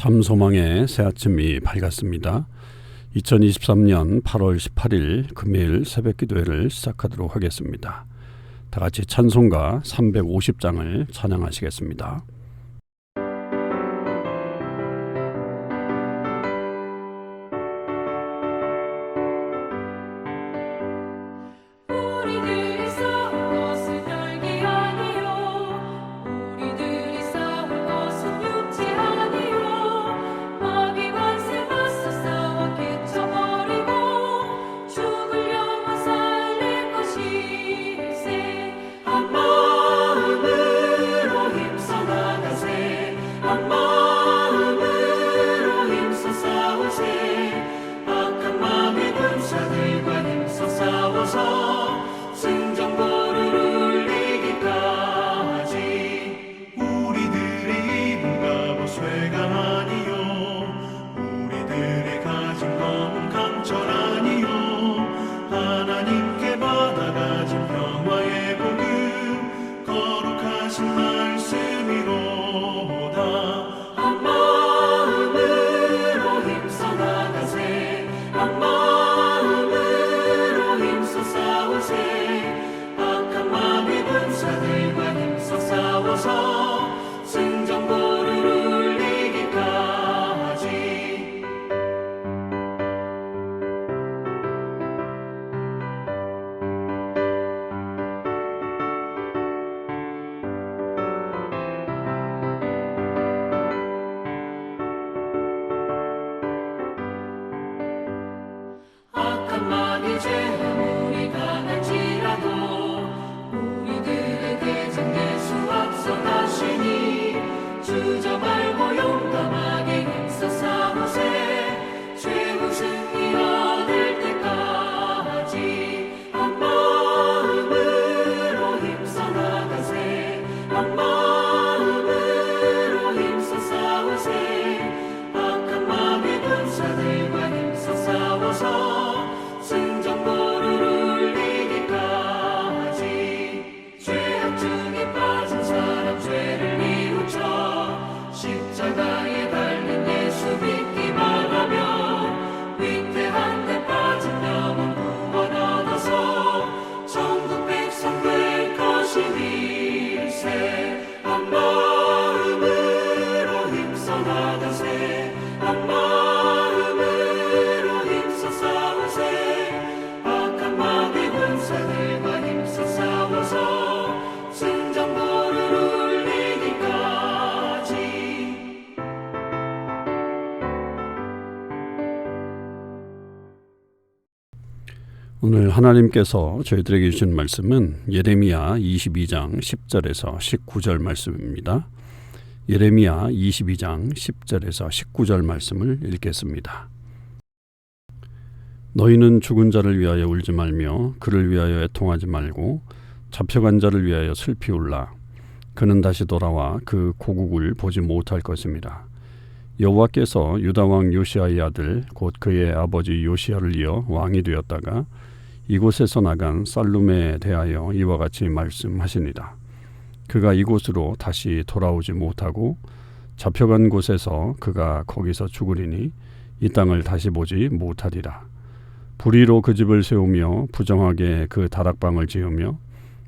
참소망의 새아침이 밝았습니다. 2023년 8월 18일 금요일 새벽기도회를 시작하도록 하겠습니다. 다같이 찬송가 350장을 찬양하시겠습니다. 오늘 하나님께서 저희들에게 주신 말씀은 예레미야 22장 10절에서 19절 말씀입니다. 예레미야 22장 10절에서 19절 말씀을 읽겠습니다. 너희는 죽은 자를 위하여 울지 말며 그를 위하여 애통하지 말고 잡혀간 자를 위하여 슬피 울라. 그는 다시 돌아와 그 고국을 보지 못할 것입니다. 여호와께서 유다 왕 요시아의 아들 곧 그의 아버지 요시아를 이어 왕이 되었다가 이곳에서 나간 살룸에 대하여 이와 같이 말씀하시니라. 그가 이곳으로 다시 돌아오지 못하고 잡혀간 곳에서 그가 거기서 죽으리니 이 땅을 다시 보지 못하리라. 불의로 그 집을 세우며 부정하게 그 다락방을 지으며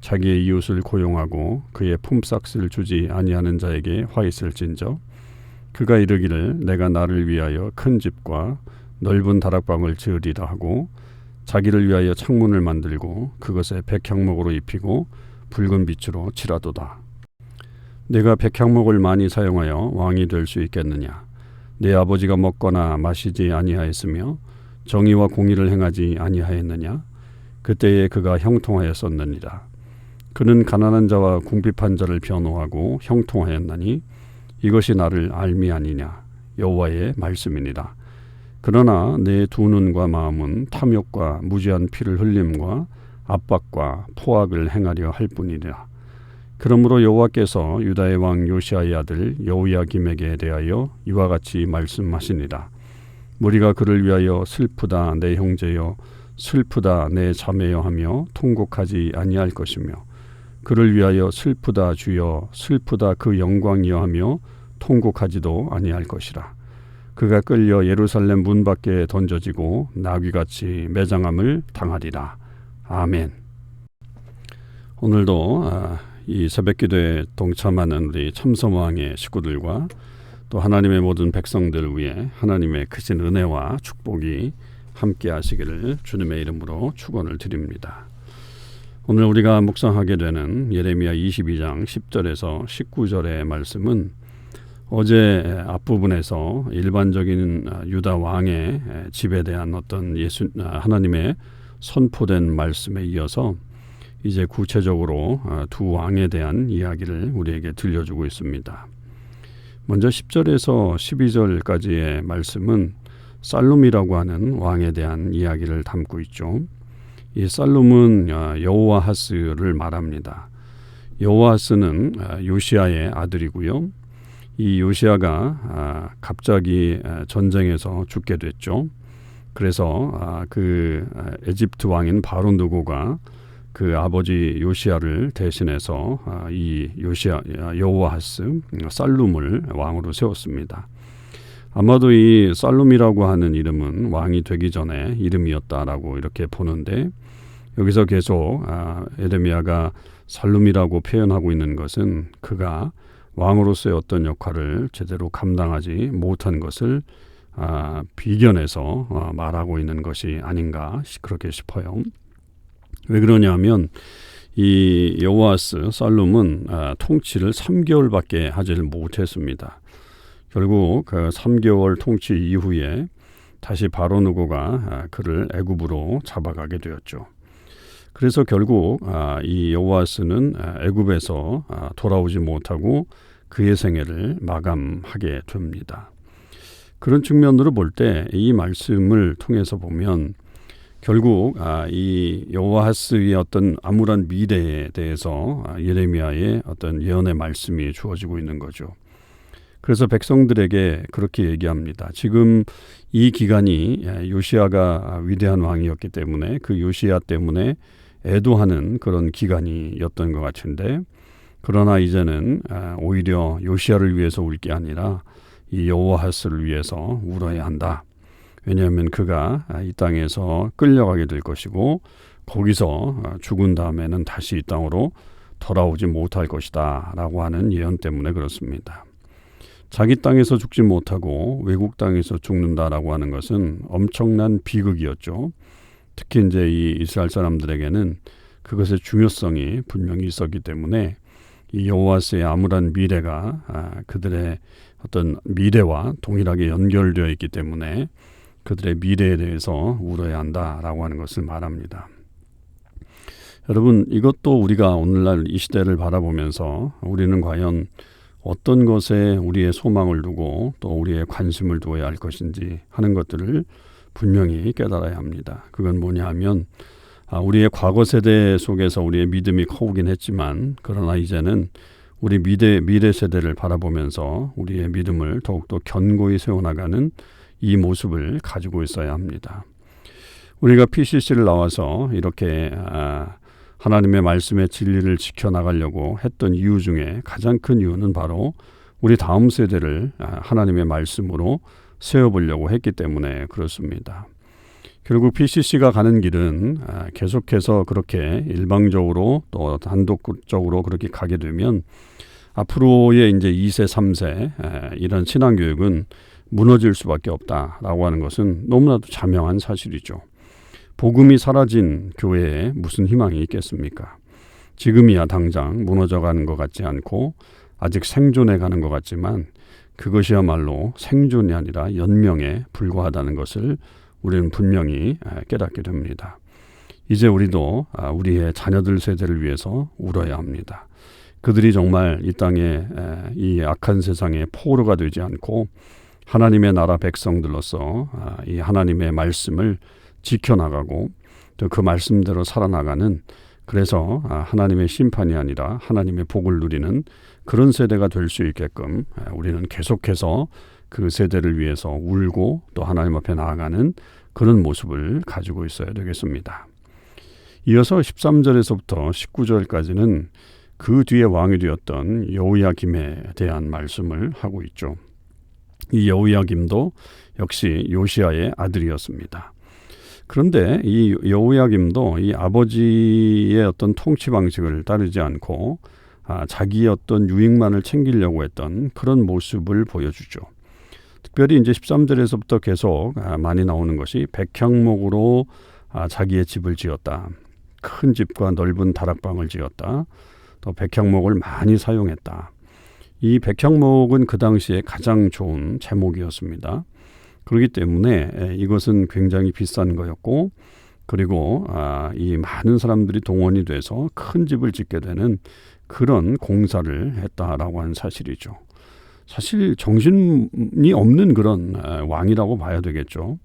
자기의 이웃을 고용하고 그의 품삯을 주지 아니하는 자에게 화 있을진저 그가 이르기를 내가 나를 위하여 큰 집과 넓은 다락방을 지으리라 하고 자기를 위하여 창문을 만들고 그것에 백향목으로 입히고 붉은 빛으로 칠하도다. 내가 백향목을 많이 사용하여 왕이 될 수 있겠느냐? 내 아버지가 먹거나 마시지 아니하였으며 정의와 공의를 행하지 아니하였느냐? 그때에 그가 형통하였었느니라. 그는 가난한 자와 궁핍한 자를 변호하고 형통하였나니 이것이 나를 알미 아니냐? 여호와의 말씀이니라. 그러나 내 두 눈과 마음은 탐욕과 무지한 피를 흘림과 압박과 포악을 행하려 할 뿐이라. 그러므로 여호와께서 유다의 왕 요시아의 아들 여호야김에게 대하여 이와 같이 말씀하시니라. 무리가 그를 위하여 슬프다 내 형제여 슬프다 내 자매여 하며 통곡하지 아니할 것이며 그를 위하여 슬프다 주여 슬프다 그 영광이여 하며 통곡하지도 아니할 것이라. 그가 끌려 예루살렘 문 밖에 던져지고 나귀같이 매장함을 당하리라. 아멘. 오늘도 이 새벽기도에 동참하는 우리 참섬왕의 식구들과 또 하나님의 모든 백성들을 위해 하나님의 크신 은혜와 축복이 함께 하시기를 주님의 이름으로 축원을 드립니다. 오늘 우리가 묵상하게 되는 예레미야 22장 10절에서 19절의 말씀은 어제 앞부분에서 일반적인 유다 왕의 집에 대한 어떤 하나님의 선포된 말씀에 이어서 이제 구체적으로 두 왕에 대한 이야기를 우리에게 들려주고 있습니다. 먼저 10절에서 12절까지의 말씀은 살룸이라고 하는 왕에 대한 이야기를 담고 있죠. 이 살룸은 여호아하스를 말합니다. 여호아하스는 요시야의 아들이고요. 이 요시야가 갑자기 전쟁에서 죽게 됐죠. 그래서 그 에집트 왕인 바로 느고가 그 아버지 요시야를 대신해서 이 여호아하스 살룸을 왕으로 세웠습니다. 아마도 이 살룸이라고 하는 이름은 왕이 되기 전에 이름이었다라고 이렇게 보는데, 여기서 계속 예레미야가 살룸이라고 표현하고 있는 것은 그가 왕으로서의 어떤 역할을 제대로 감당하지 못한 것을 비견해서 말하고 있는 것이 아닌가 그렇게 싶어요. 왜 그러냐면 이 여호아스 살룸은 통치를 3개월밖에 하지를 못했습니다. 결국 그 3개월 통치 이후에 다시 바로 느고가 그를 애굽으로 잡아가게 되었죠. 그래서 결국 이 여호아스는 애굽에서 돌아오지 못하고 그의 생애를 마감하게 됩니다. 그런 측면으로 볼 때 이 말씀을 통해서 보면 결국 이 여호아스의 어떤 암울한 미래에 대해서 예레미야의 어떤 예언의 말씀이 주어지고 있는 거죠. 그래서 백성들에게 그렇게 얘기합니다. 지금 이 기간이 요시야가 위대한 왕이었기 때문에 그 요시야 때문에 애도하는 그런 기간이었던 것 같은데, 그러나 이제는 오히려 요시야를 위해서 울 게 아니라 이 여호아스를 위해서 울어야 한다. 왜냐하면 그가 이 땅에서 끌려가게 될 것이고 거기서 죽은 다음에는 다시 이 땅으로 돌아오지 못할 것이다 라고 하는 예언 때문에 그렇습니다. 자기 땅에서 죽지 못하고 외국 땅에서 죽는다라고 하는 것은 엄청난 비극이었죠. 특히 이제 이 이스라엘 사람들에게는 그것의 중요성이 분명히 있었기 때문에 이 여호아스의 암울한 미래가 그들의 어떤 미래와 동일하게 연결되어 있기 때문에 그들의 미래에 대해서 울어야 한다라고 하는 것을 말합니다. 여러분, 이것도 우리가 오늘날 이 시대를 바라보면서 우리는 과연 어떤 것에 우리의 소망을 두고 또 우리의 관심을 두어야 할 것인지 하는 것들을 분명히 깨달아야 합니다. 그건 뭐냐 하면 우리의 과거 세대 속에서 우리의 믿음이 커오긴 했지만, 그러나 이제는 우리 미래 세대를 바라보면서 우리의 믿음을 더욱더 견고히 세워나가는 이 모습을 가지고 있어야 합니다. 우리가 PCC를 나와서 이렇게 하나님의 말씀의 진리를 지켜나가려고 했던 이유 중에 가장 큰 이유는 바로 우리 다음 세대를 하나님의 말씀으로 세워보려고 했기 때문에 그렇습니다. 결국 PCC가 가는 길은 계속해서 그렇게 일방적으로 또 단독적으로 그렇게 가게 되면 앞으로의 이제 2세, 3세 이런 신앙교육은 무너질 수밖에 없다라고 하는 것은 너무나도 자명한 사실이죠. 복음이 사라진 교회에 무슨 희망이 있겠습니까? 지금이야 당장 무너져가는 것 같지 않고 아직 생존해 가는 것 같지만 그것이야말로 생존이 아니라 연명에 불과하다는 것을 우리는 분명히 깨닫게 됩니다. 이제 우리도 우리의 자녀들 세대를 위해서 울어야 합니다. 그들이 정말 이 땅에 이 악한 세상의 포로가 되지 않고 하나님의 나라 백성들로서 이 하나님의 말씀을 지켜나가고 또 그 말씀대로 살아나가는, 그래서 하나님의 심판이 아니라 하나님의 복을 누리는 그런 세대가 될 수 있게끔 우리는 계속해서 그 세대를 위해서 울고 또 하나님 앞에 나아가는 그런 모습을 가지고 있어야 되겠습니다. 이어서 13절에서부터 19절까지는 그 뒤에 왕이 되었던 여호야김에 대한 말씀을 하고 있죠. 이 여호야김도 역시 요시야의 아들이었습니다. 그런데 이 여호야김도 이 아버지의 어떤 통치 방식을 따르지 않고 자기의 어떤 유익만을 챙기려고 했던 그런 모습을 보여주죠. 특별히 이제 13절에서부터 계속 많이 나오는 것이 백향목으로 자기의 집을 지었다. 큰 집과 넓은 다락방을 지었다. 또 백향목을 많이 사용했다. 이 백향목은 그 당시에 가장 좋은 제목이었습니다. 그렇기 때문에 이것은 굉장히 비싼 거였고, 그리고 이 많은 사람들이 동원이 돼서 큰 집을 짓게 되는 그런 공사를 했다라고 하는 사실이죠. 사실 정신이 없는 그런 왕이라고 봐야 되겠죠.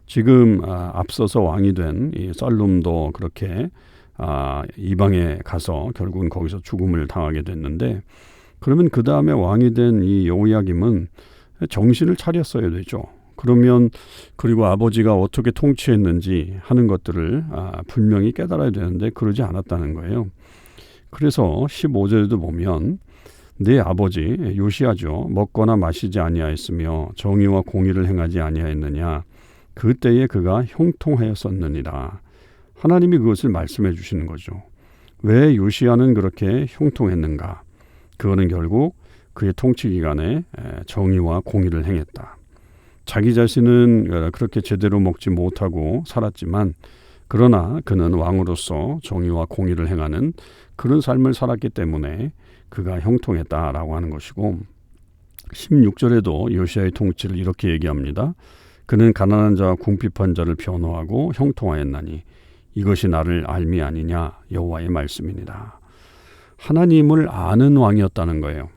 지금 앞서서 왕이 된 이 살룸도 그렇게 이방에 가서 결국은 거기서 죽음을 당하게 됐는데, 그러면 그 다음에 왕이 된 이 여호야김은 정신을 차렸어야 되죠. 그러면 그리고 아버지가 어떻게 통치했는지 하는 것들을 분명히 깨달아야 되는데 그러지 않았다는 거예요. 그래서 15절에도 보면 내 아버지 요시야죠. 먹거나 마시지 아니하였으며 정의와 공의를 행하지 아니하였느냐. 그때에 그가 형통하였었느니라. 하나님이 그것을 말씀해 주시는 거죠. 왜 요시야는 그렇게 형통했는가? 그거는 결국 그의 통치 기간에 정의와 공의를 행했다. 자기 자신은 그렇게 제대로 먹지 못하고 살았지만 그러나 그는 왕으로서 정의와 공의를 행하는 그런 삶을 살았기 때문에 그가 형통했다라고 하는 것이고, 16절에도 요시야의 통치를 이렇게 얘기합니다. 그는 가난한 자와 궁핍한 자를 변호하고 형통하였나니 이것이 나를 알미 아니냐 여호와의 말씀이니라. 하나님을 아는 왕이었다는 거예요.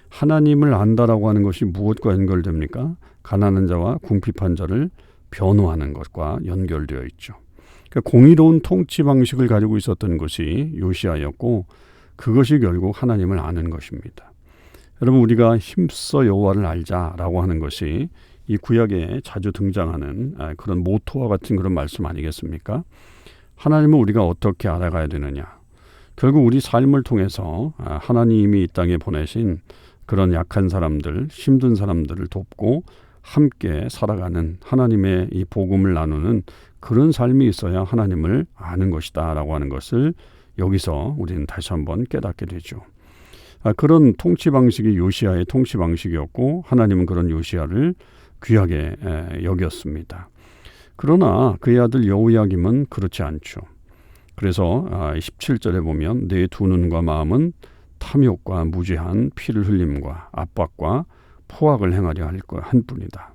하나님을 안다라고 하는 것이 무엇과 연결됩니까? 가난한 자와 궁핍한 자를 변호하는 것과 연결되어 있죠. 그러니까 공의로운 통치 방식을 가지고 있었던 것이 요시야였고, 그것이 결국 하나님을 아는 것입니다. 여러분, 우리가 힘써 여호와를 알자라고 하는 것이 이 구약에 자주 등장하는 그런 모토와 같은 그런 말씀 아니겠습니까? 하나님을 우리가 어떻게 알아가야 되느냐? 결국 우리 삶을 통해서 하나님이 이 땅에 보내신 그런 약한 사람들, 힘든 사람들을 돕고 함께 살아가는 하나님의 이 복음을 나누는 그런 삶이 있어야 하나님을 아는 것이다 라고 하는 것을 여기서 우리는 다시 한번 깨닫게 되죠. 그런 통치 방식이 요시야의 통치 방식이었고, 하나님은 그런 요시야를 귀하게 여겼습니다. 그러나 그의 아들 여호야김은 그렇지 않죠. 그래서 17절에 보면 내 두 눈과 마음은 탐욕과 무죄한 피를 흘림과 압박과 포악을 행하려 한 뿐이다.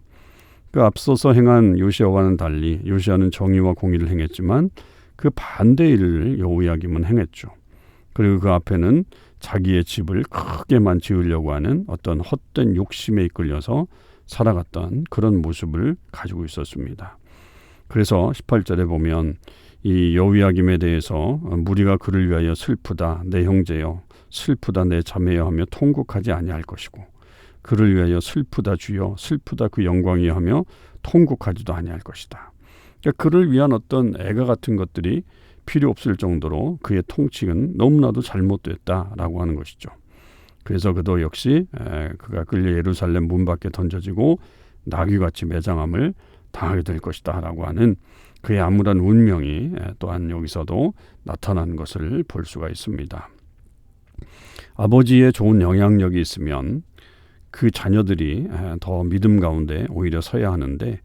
그 앞서서 행한 요시야와는 달리 요시야는 정의와 공의를 행했지만 그 반대 일을 여호야김은 행했죠. 그리고 그 앞에는 자기의 집을 크게만 지으려고 하는 어떤 헛된 욕심에 이끌려서 살아갔던 그런 모습을 가지고 있었습니다. 그래서 18절에 보면 이 여호야김에 대해서 무리가 그를 위하여 슬프다 내 형제여, 슬프다 내 자매여 하며 통곡하지 아니할 것이고, 그를 위하여 슬프다 주여, 슬프다 그 영광이여 하며 통곡하지도 아니할 것이다. 그러니까 그를 위한 어떤 애가 같은 것들이 필요 없을 정도로 그의 통치는 너무나도 잘못됐다라고 하는 것이죠. 그래서 그도 역시 그가 끌려 예루살렘 문 밖에 던져지고 나귀같이 매장함을 당하게 될 것이다 라고 하는 그의 암울한 운명이 또한 여기서도 나타난 것을 볼 수가 있습니다. 아버지의 좋은 영향력이 있으면 그 자녀들이 더 믿음 가운데 오히려 서야 하는데,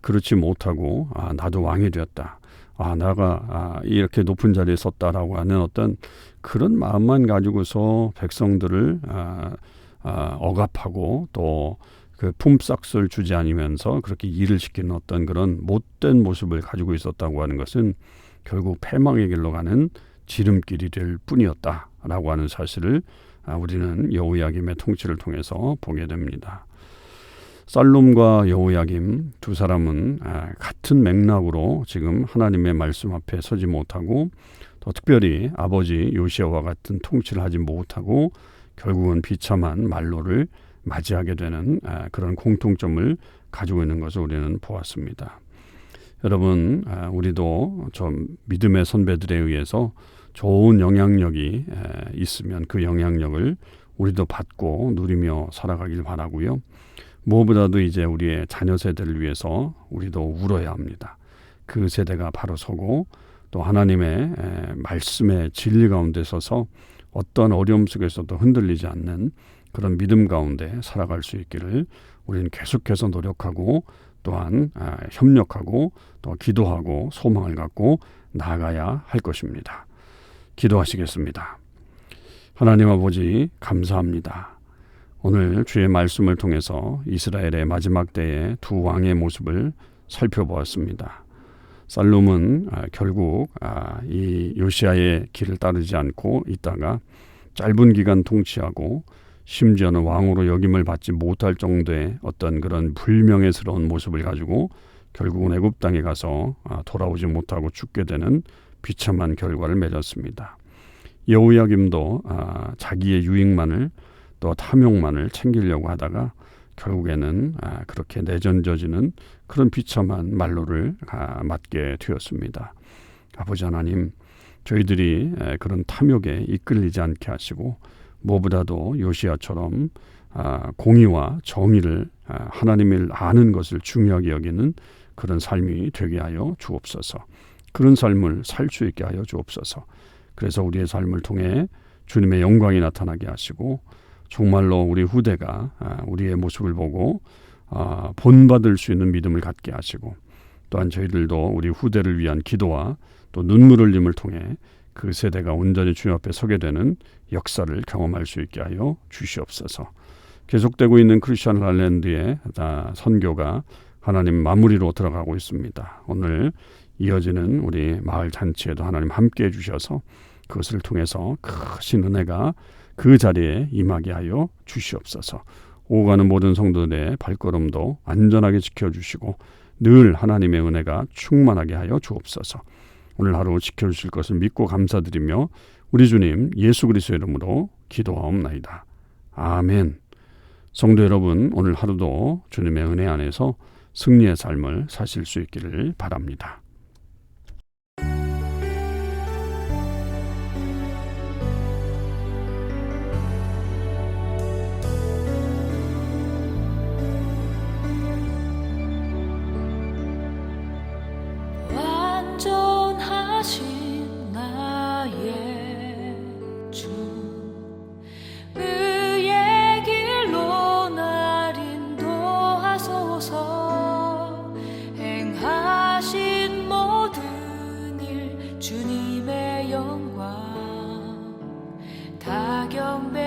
그렇지 못하고 나도 왕이 되었다, 내가 이렇게 높은 자리에 섰다라고 하는 어떤 그런 마음만 가지고서 백성들을 억압하고 또 그 품삯을 주지 않으면서 그렇게 일을 시키는 어떤 그런 못된 모습을 가지고 있었다고 하는 것은 결국 패망의 길로 가는 지름길이 될 뿐이었다라고 하는 사실을 우리는 여호야김의 통치를 통해서 보게 됩니다. 살룸과 여호야김 두 사람은 같은 맥락으로 지금 하나님의 말씀 앞에 서지 못하고, 또 특별히 아버지 요시야와 같은 통치를 하지 못하고 결국은 비참한 말로를 맞이하게 되는 그런 공통점을 가지고 있는 것을 우리는 보았습니다. 여러분, 우리도 좀 믿음의 선배들에 의해서 좋은 영향력이 있으면 그 영향력을 우리도 받고 누리며 살아가길 바라고요. 무엇보다도 이제 우리의 자녀 세대를 위해서 우리도 울어야 합니다. 그 세대가 바로 서고 또 하나님의 말씀의 진리 가운데 서서 어떤 어려움 속에서도 흔들리지 않는 그런 믿음 가운데 살아갈 수 있기를 우리는 계속해서 노력하고 또한 협력하고 또 기도하고 소망을 갖고 나아가야 할 것입니다. 기도하시겠습니다. 하나님 아버지 감사합니다. 오늘 주의 말씀을 통해서 이스라엘의 마지막 때의 두 왕의 모습을 살펴보았습니다. 살룸은 결국 이 요시아의 길을 따르지 않고 있다가 짧은 기간 통치하고 심지어는 왕으로 역임을 받지 못할 정도의 어떤 그런 불명예스러운 모습을 가지고 결국은 애굽 땅에 가서 돌아오지 못하고 죽게 되는 비참한 결과를 맺었습니다. 여호야김도 자기의 유익만을 또 탐욕만을 챙기려고 하다가 결국에는 그렇게 내전져지는 그런 비참한 말로를 맞게 되었습니다. 아버지 하나님, 저희들이 그런 탐욕에 이끌리지 않게 하시고 무엇보다도 요시야처럼 공의와 정의를 하나님을 아는 것을 중요하게 여기는 그런 삶이 되게 하여 주옵소서. 그런 삶을 살 수 있게 하여 주옵소서. 그래서 우리의 삶을 통해 주님의 영광이 나타나게 하시고 정말로 우리 후대가 우리의 모습을 보고 본받을 수 있는 믿음을 갖게 하시고 또한 저희들도 우리 후대를 위한 기도와 또 눈물 흘림을 통해 그 세대가 온전히 주님 앞에 서게 되는 역사를 경험할 수 있게 하여 주시옵소서. 계속되고 있는 크리스천 할랜드의 선교가 하나님 마무리로 들어가고 있습니다. 오늘 이어지는 우리 마을 잔치에도 하나님 함께해 주셔서 그것을 통해서 크신 은혜가 그 자리에 임하게 하여 주시옵소서. 오가는 모든 성도들의 발걸음도 안전하게 지켜주시고 늘 하나님의 은혜가 충만하게 하여 주옵소서. 오늘 하루 지켜주실 것을 믿고 감사드리며 우리 주님 예수 그리스도의 이름으로 기도하옵나이다. 아멘. 성도 여러분, 오늘 하루도 주님의 은혜 안에서 승리의 삶을 사실 수 있기를 바랍니다. 완전하신 나의 주, 의의 길로 날 인도하소서. 행하신 모든 일 주님의 영광 다 경배